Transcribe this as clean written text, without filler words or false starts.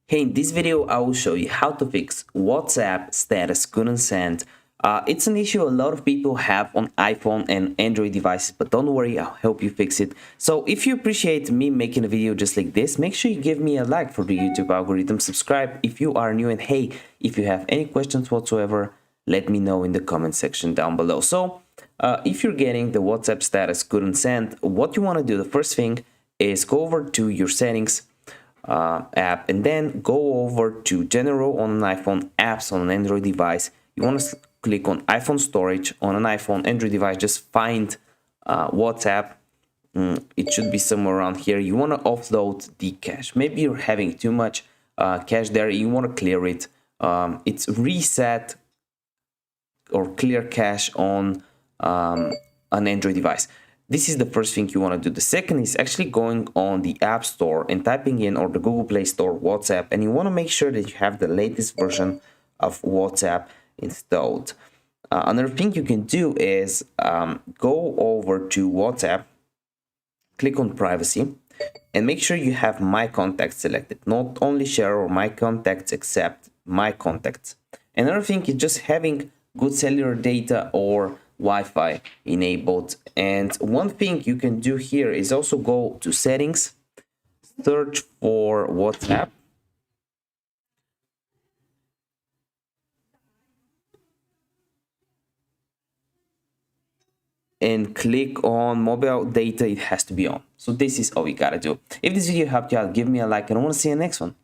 Hey, in this video, I will show you how to fix WhatsApp status couldn't send. It's an issue a lot of people have on iPhone and Android devices, but don't worry, I'll help you fix it. So if you appreciate me making a video just like this, make sure you give me a like for the YouTube algorithm, subscribe if you are new, and hey, if you have any questions whatsoever, let me know in the comment section down below. So if you're getting the WhatsApp status couldn't send, what you want to do, the first thing is go over to your settings, app, and then go over to general on an iPhone, apps on an Android device. You want to click on iPhone storage on an iPhone Android device. Just find WhatsApp. It should be somewhere around here. You want to offload the cache. Maybe you're having too much cache there, you want to clear it. It's reset or clear cache on an Android device. This is the first thing you want to do. The second is actually going on the App Store and typing in, or the Google Play Store, WhatsApp, and you want to make sure that you have the latest version of WhatsApp installed. Another thing you can do is go over to WhatsApp, click on privacy, and make sure you have my contacts selected. Not only share or my contacts, except my contacts. Another thing is just having good cellular data or Wi-Fi enabled. And one thing you can do here is also go to settings, search for WhatsApp, and click on mobile data. It has to be on. So this is all you gotta do. If this video helped you out, give me a like, and I want to see you next one.